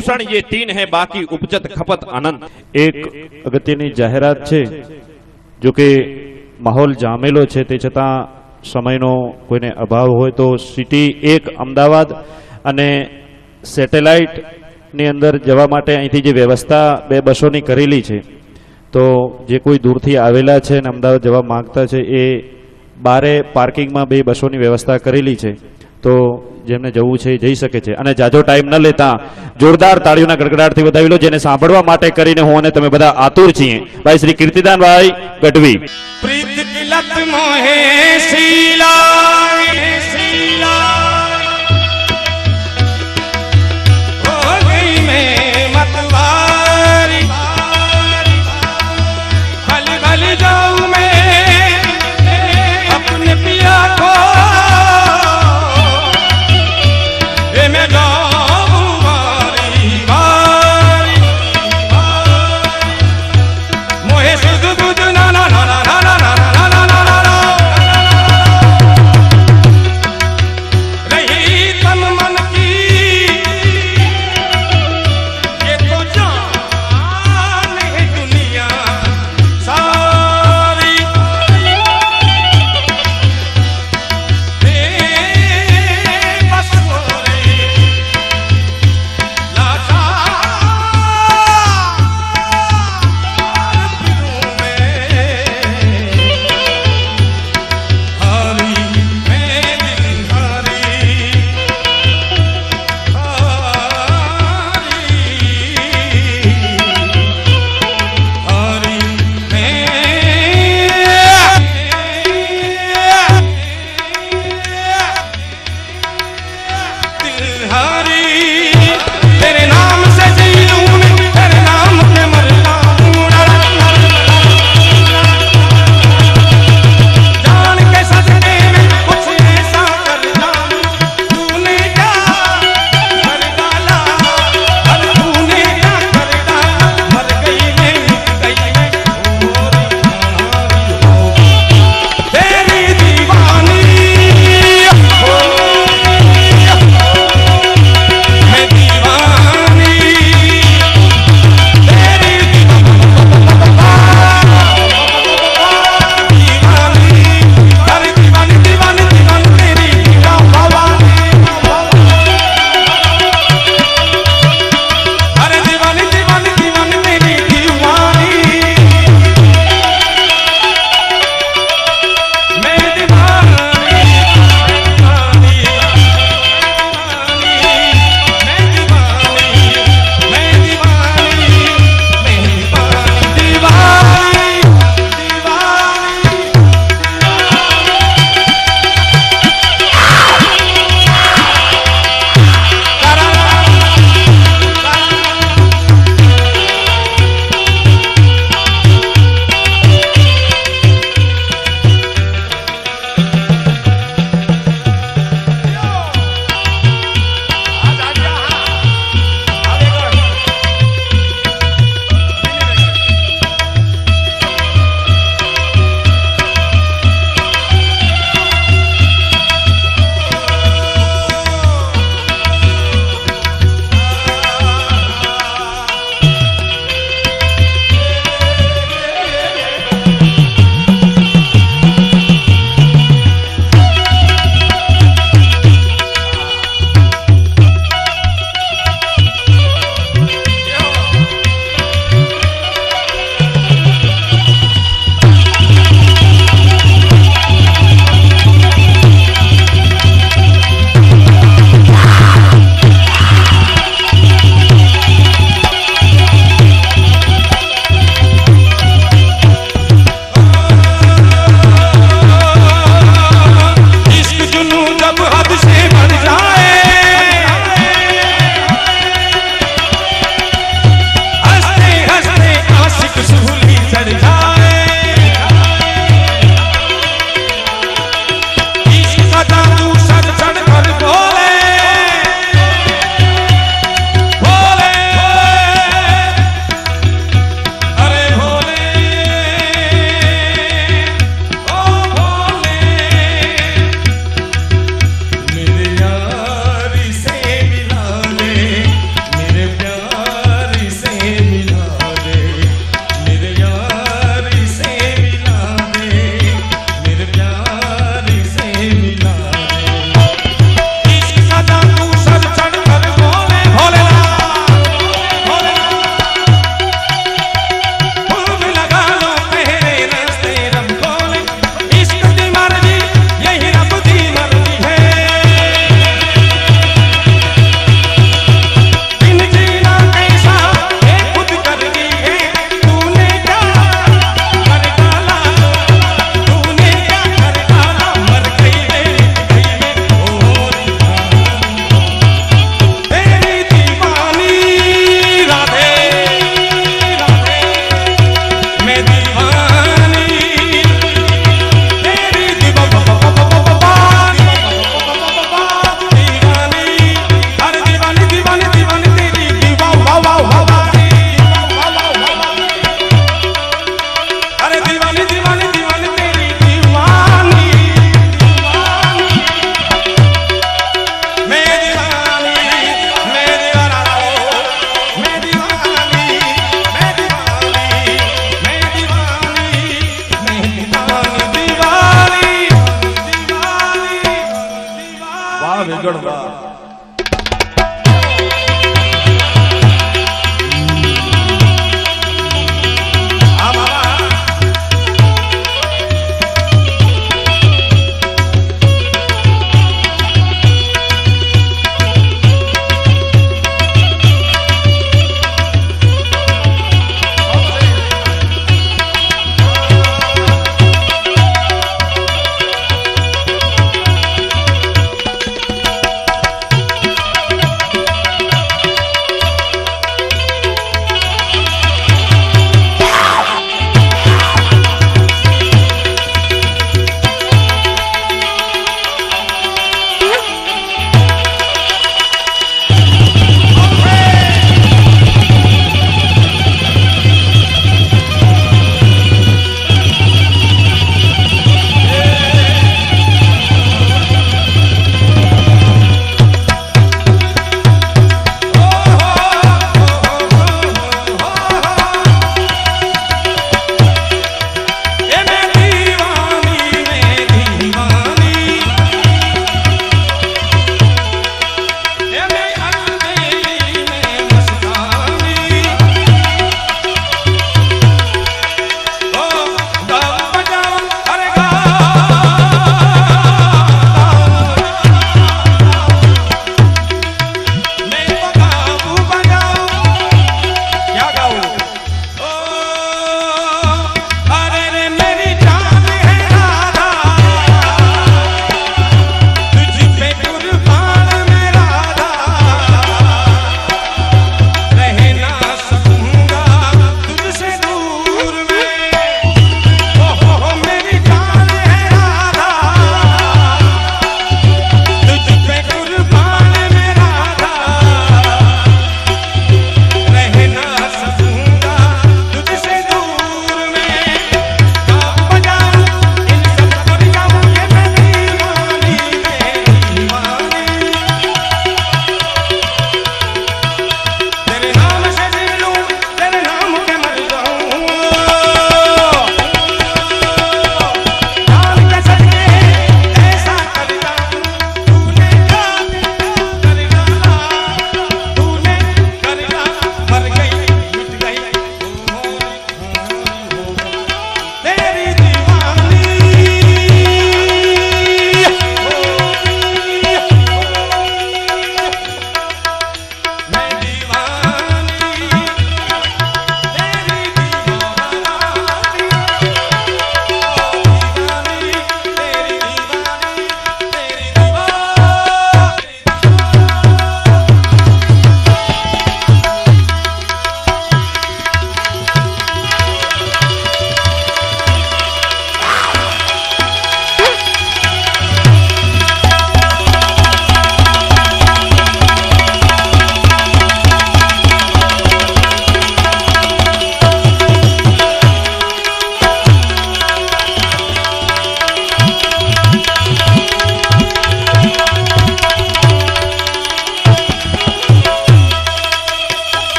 भूषण ये 3 है, बाकी उपजत खपत अनंत। एक अगत्यनी जाहेरात छे, जो कि माहौल जामेलो छे ते छतां समयनो कोईने अभाव होय तो सिटी 1 अमदावाद अने सेटेलाइट ની અંદર જવા માટે અહીંથી જે વ્યવસ્થા 2 બસોની કરેલી છે, તો જે કોઈ દૂરથી આવેલા છે અને અમદાવાદ જવા માંગતા છે એ બારે પાર્કિંગમાં 2 બસોની વ્યવસ્થા કરેલી છે, તો જેમને જવું છે જઈ શકે છે। અને જાજો ટાઈમ ન લેતા જોરદાર તાળીઓના ગડગડાટથી વધાવી લો, જેને સાંભળવા માટે કરીને હું અને તમે બધા આતુર છીએ। ભાઈ શ્રી કીર્તિદાનભાઈ ગઢવી। प्रीत किलत मोहे शीला शीला हो गई मैं मतवारी भल भल जाऊं मैं अपने पिया को रे मैं जाऊं वारी वारी मोहे सुध बुध ना ना ना ना ना ना ना ना ना ना ना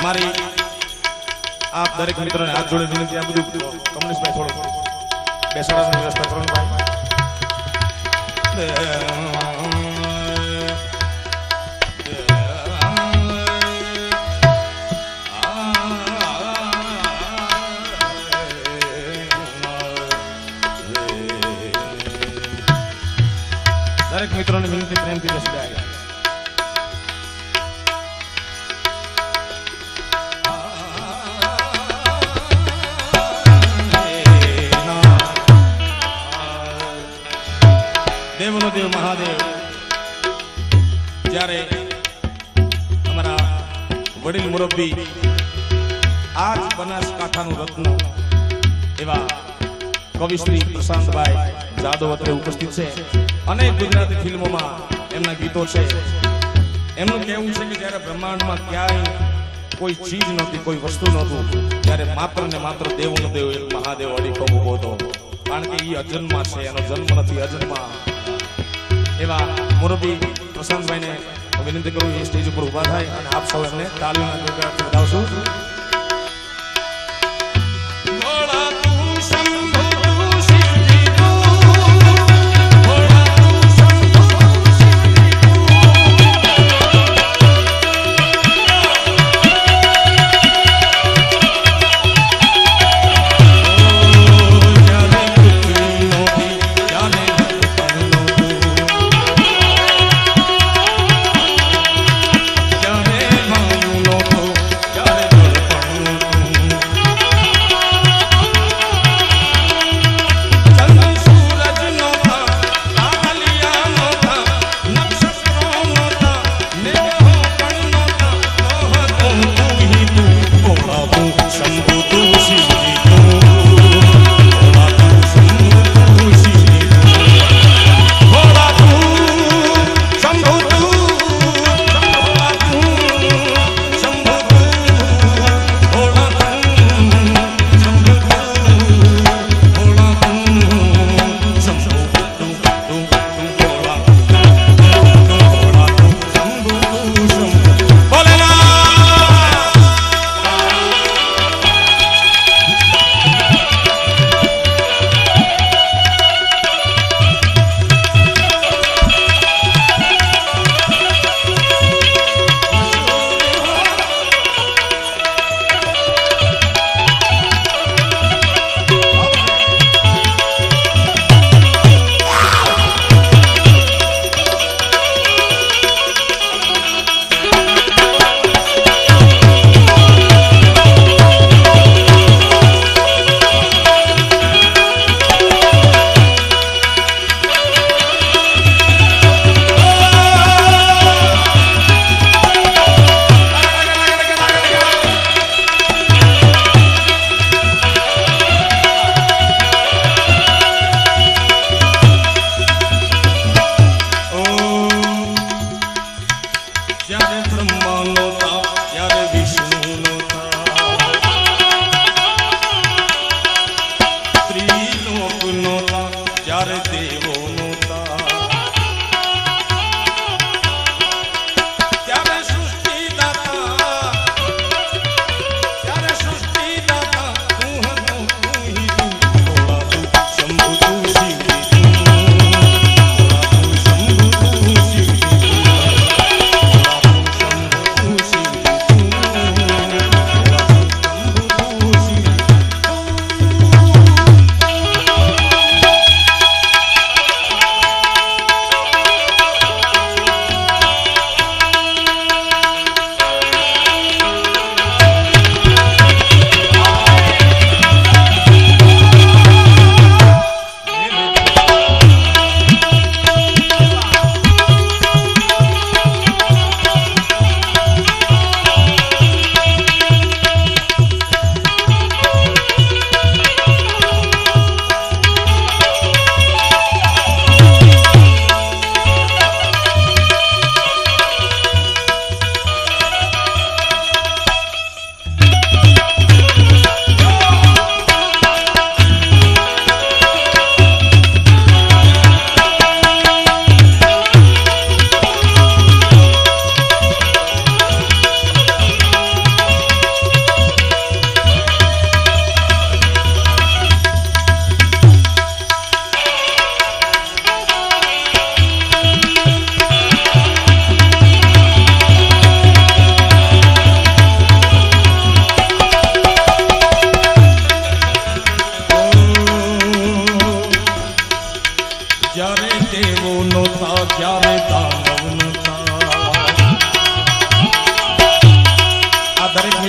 મારી આપ દરેક મિત્રોને હાથ જોડે વિનંતી, આ બધું કમલેશભાઈ થોડું બેસાડવાની વ્યવસ્થા કરો ભાઈ. દરેક મિત્રોને વિનંતી પ્રેમથી બેસી જાય. દેવનો દેવ મહાદેવ જ્યારે અમારા વડીલ મુરબ્બી આજ બનાસકાંઠાનું રત્ન એવા કવિશ્રી પ્રશાંતભાઈ જાદવ અત્રે ઉપસ્થિત છે. અનેક ગુજરાતી ફિલ્મોમાં એમના ગીતો છે. એમનું કહેવું છે કે જ્યારે બ્રહ્માંડમાં ક્યાંય કોઈ ચીજ નહોતી, કોઈ વસ્તુ નહોતું, ત્યારે માત્ર ને માત્ર દેવનો દેવ એક મહાદેવ અડીખો ઉભો હતો. કારણ કે એ અજન્મા છે, એનો જન્મ નથી, અજન્મા. એવા મુરબ્બી પ્રશાંતભાઈને વિનંતી કરું એ સ્ટેજ ઉપર ઉભા થાય અને આપ સૌ એમને તાળીઓના ગણગણાટ વધાવશું.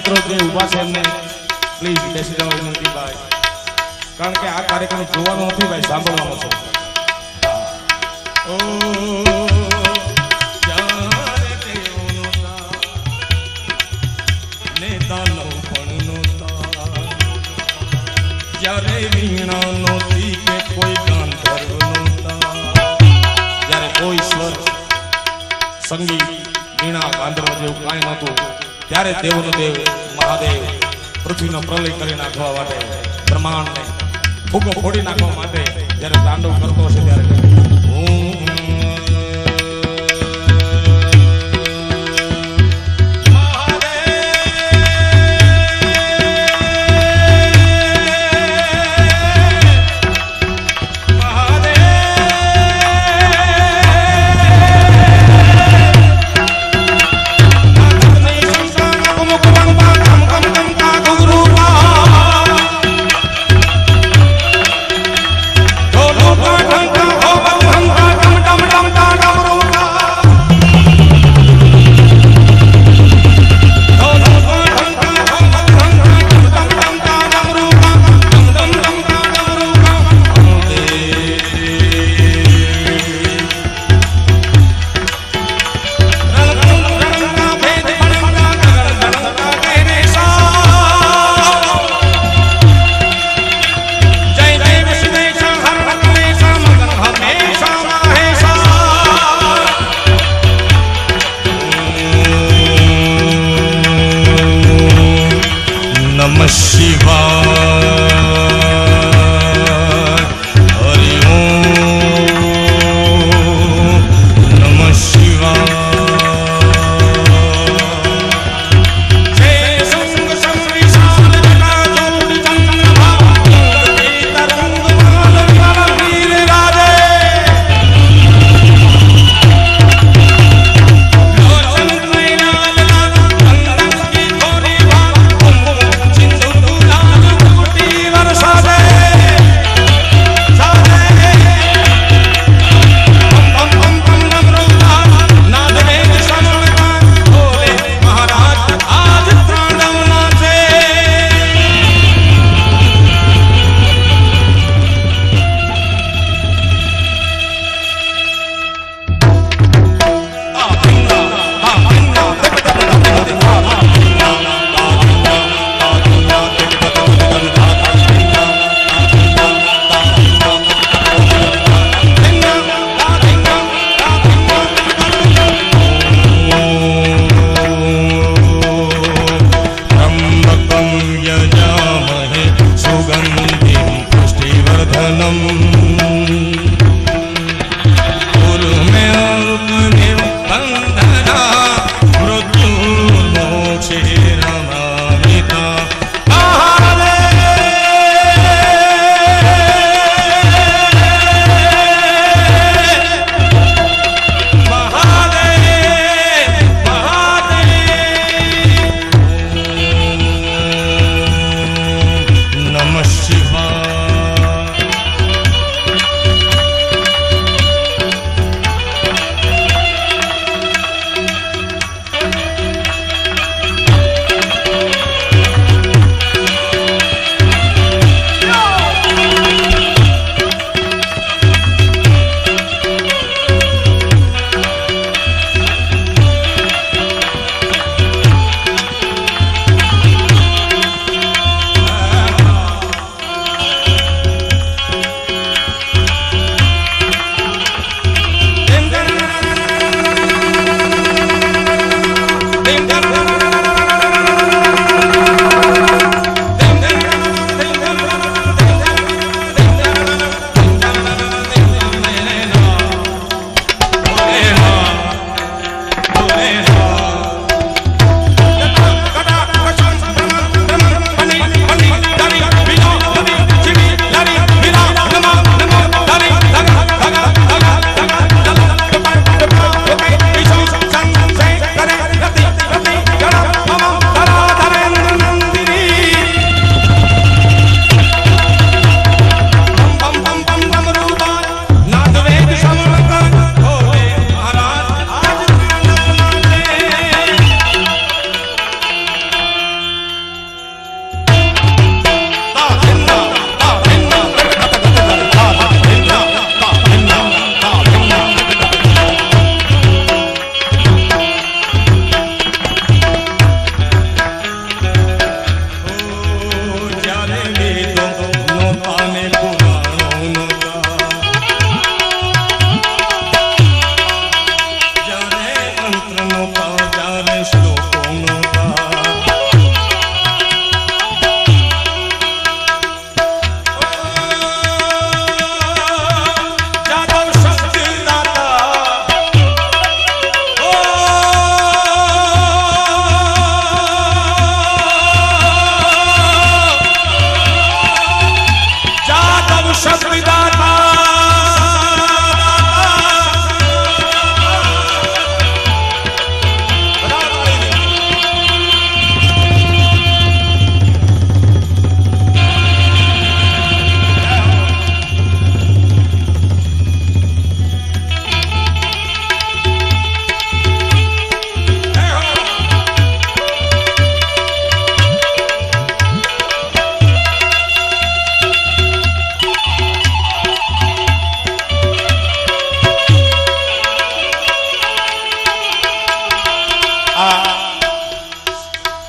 મિત્રો જે ઊભા છે એમને પ્લીઝ બેસી જાઓ વિનંતી ભાઈ, કારણ કે આ કાર્યક્રમ જોવાનો નથી ભાઈ, સાંભળવાનો છે. ઓ જ્યારે દેવનો તાર ને દાનવ પણનો તાર, જ્યારે વીણા નોતી કે કોઈ ગાંધર્વનો તાર, જ્યારે કોઈ સ્વર સંગીત વીણા ગાંધર્વ જેવું કાંઈ નહોતું, ત્યારે દેવનો દેવ મહાદેવ પૃથ્વીનો પ્રલય કરી નાખવા માટે, બ્રહ્માંડને ફૂગો ફોડી નાખવા માટે જ્યારે તાંડવ કરતો હશે ત્યારે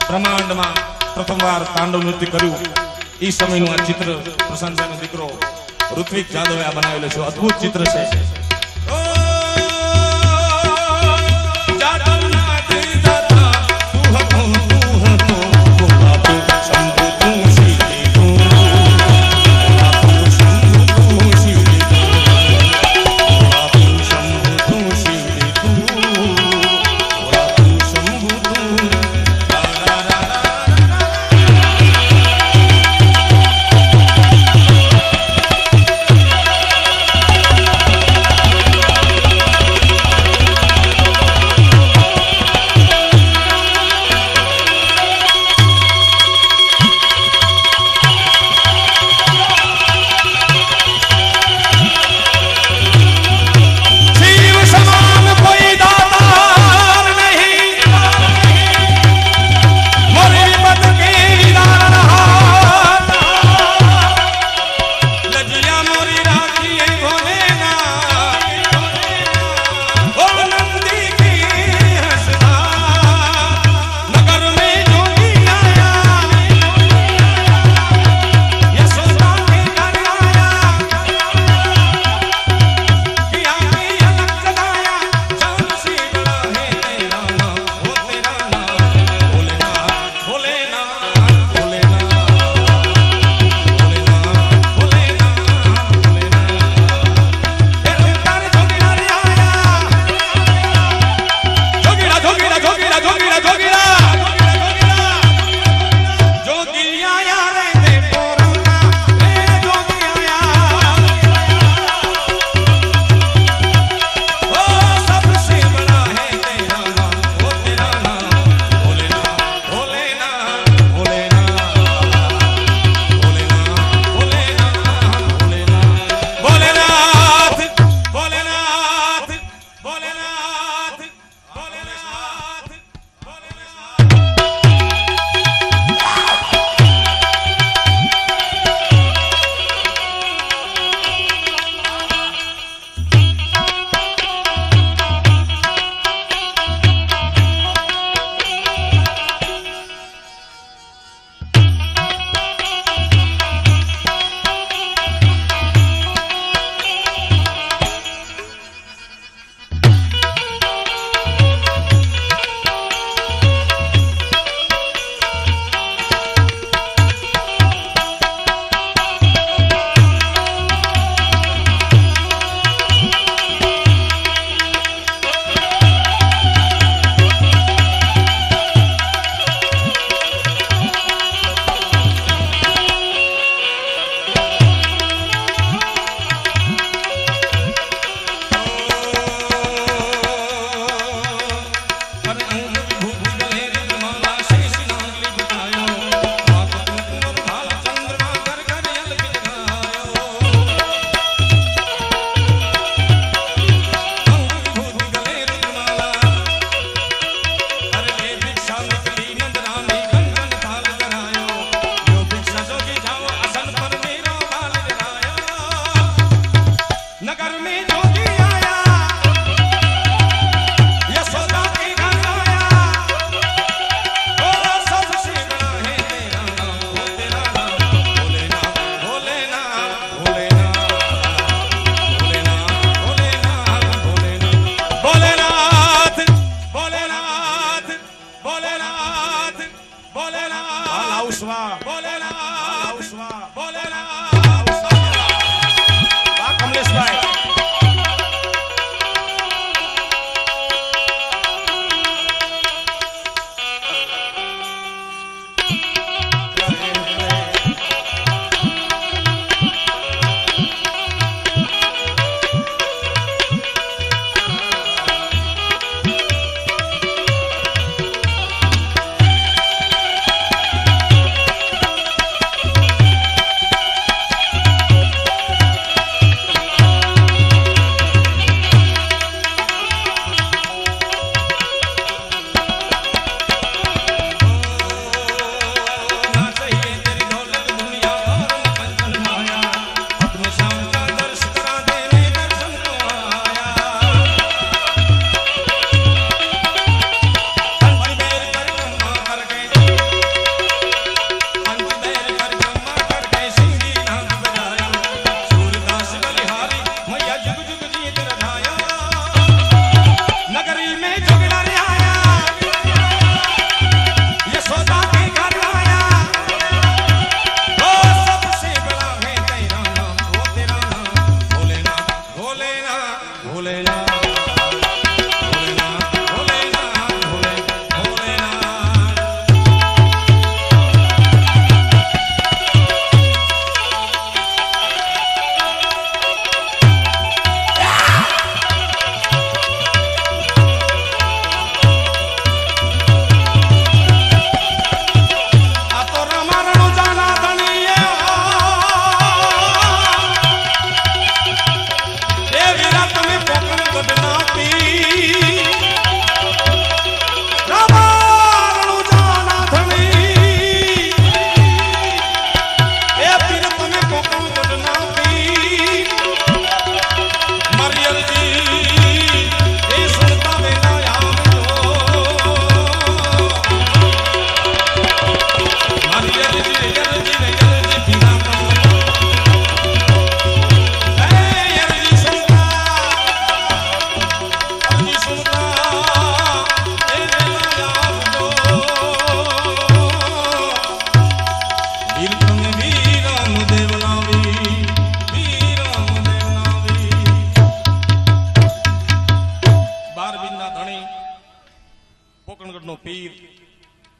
બ્રહ્માંડમાં પ્રથમવાર તાંડવ નૃત્ય કર્યું એ સમયનું આ ચિત્ર પ્રશાંતભાઈનો દીકરો ઋત્વિક જાદવે આ બનાવેલું છે. અદ્ભુત ચિત્ર છે.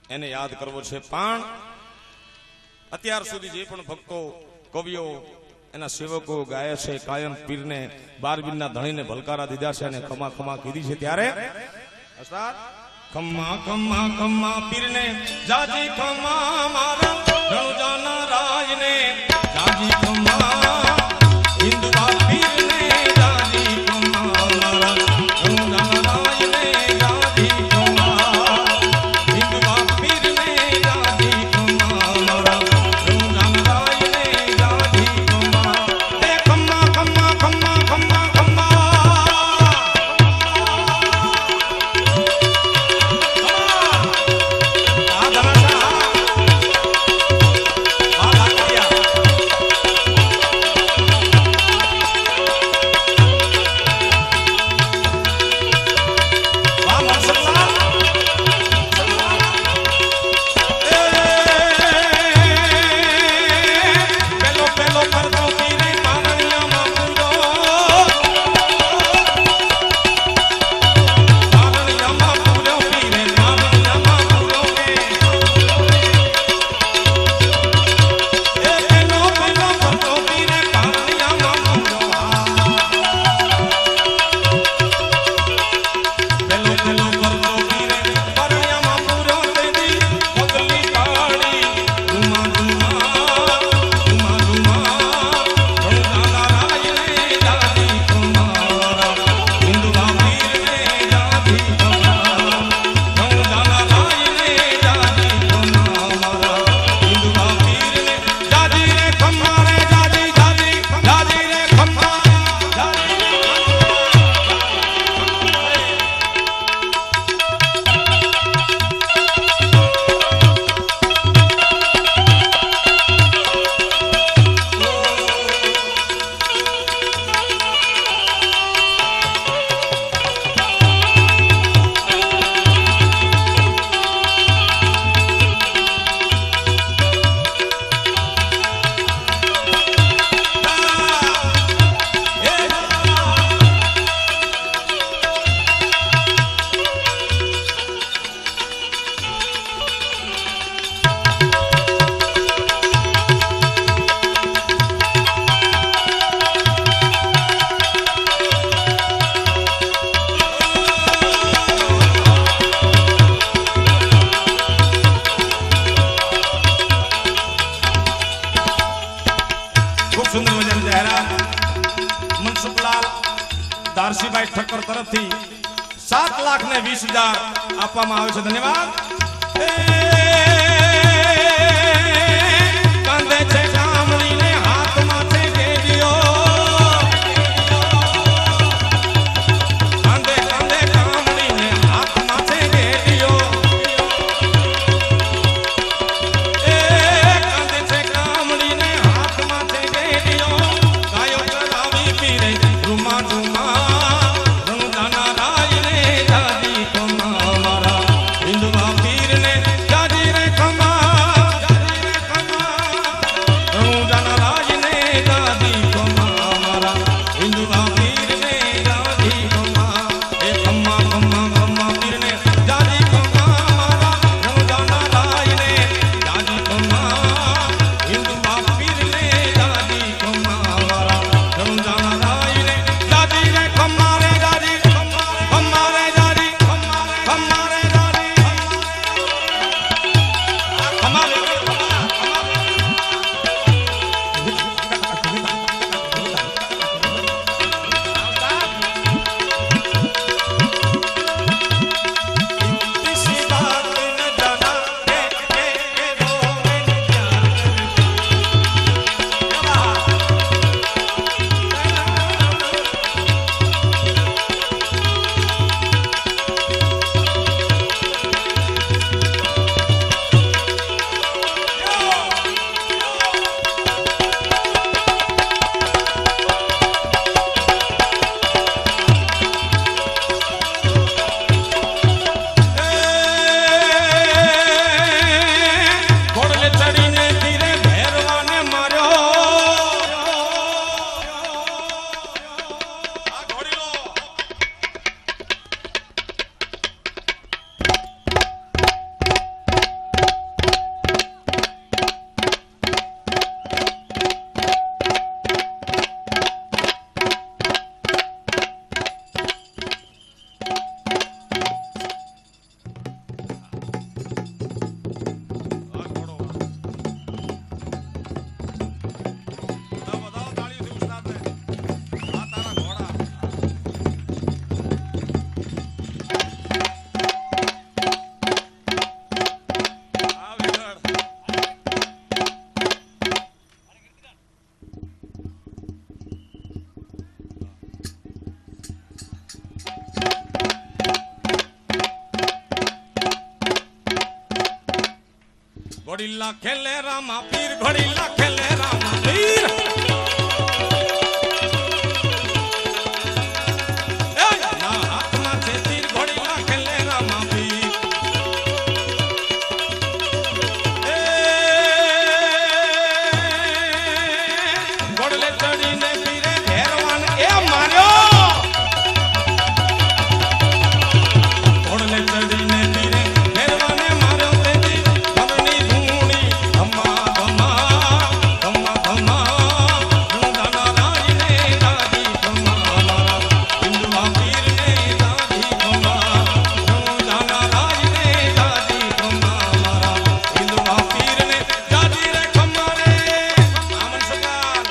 એને યાદ કરવો છે. પણ અત્યાર સુધી જે પણ ભક્તો કવિઓ એના સેવકો ગાય છે કાયમ પીરને બારબીનના ધણીને ભલકારા દીધા છે અને ખમા ખમા કીધી છે. ત્યારે ખમ્મા ખમ્મા ખમ્મા પીરને જાજી ખમ્મા મારા રણુજાના રાજને જાજી ખમ્મા હિન્દુવા પીરને જાજી ખમ્મા મારા રણુજાના રાજને જાજી ખમ્મા હિન્દુવા પીરને જાજી ખમ્મા મારા રણુજાના રાજને જાજી ખમ્મા એ ખમ્મા ખમ્મા ખમ્મા ખમ્મા ખમ્મા સુંદર મજાની જાહેરાત મનસુખલાલ દારસીભાઈ ઠક્કર તરફથી 7,20,000 આપવામાં આવે છે. ધન્યવાદ. કાંધે છે કામરીને હાથમાં છે ગેડીઓ કાંધે કાંધે કામરીને હાથમાં છે ગેડીઓ કાંધે છે કામરીને હાથમાં છે ગેડીઓ ગાયો કરાવી પીરે રૂમા રૂમા રણુજાના રાજને જાજી ખમ્મા મારા હિન્દુવા ઘોડીલા ખેલે રામા પીર ઘોડીલા ખેલે રામા પીર ના હાથમાં છે તીર ઘોડીલા ખેલે રામા પીર ઘોડલે ચડીને પીરે ભેરવાન એ માર્યો ઘોડલે ચડીને પીરે ભેરવાને માર્યો તેજી ઘરની ધૂણી ધમ્મા ધમ્મા ધમ્મા ધમ્મા ધૂંધાના રાજને દાદી ધમ્મા મારા હિન્દુઆ પીરને દાદી ધમ્મા ધૂંધાના રાજને દાદી ધમ્મા મારા હિન્દુઆ પીરને દાદી રે ખમ્મા રે આમન સરકાર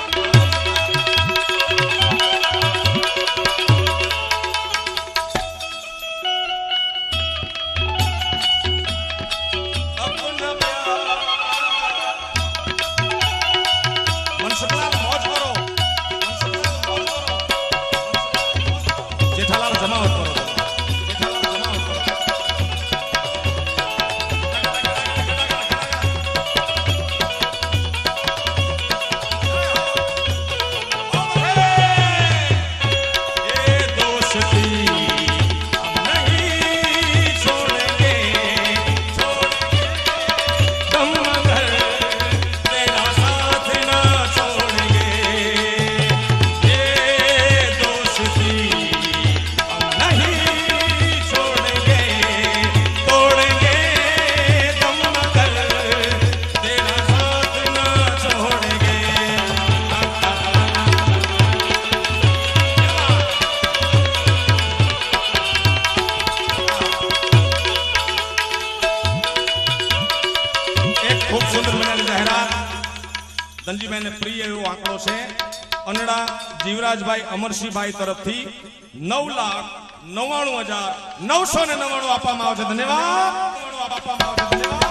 મનસુખલાલ મોજ કરો મનસુખલાલ મોજ કરો જેઠાલાલ જમાવટ કરો જેઠાલાલ જમાવટ કરો ये दोस्ती हम नहीं छोड़ेंगे तुम मगर तेरा साथ ना छोड़ेंगे ये दोस्ती हम नहीं छोड़ेंगे तोड़ेंगे तुम मगर तेरा साथ ना छोड़ेंगे એક ખૂબ સુંદર મજાની જાહેરાત ધનજીભાઈને પ્રિય એવો આંકડો છે અનડા જીવરાજભાઈ અમરસિંહભાઈ તરફથી 9,99,999 આપવામાં આવે છે ધન્યવાદ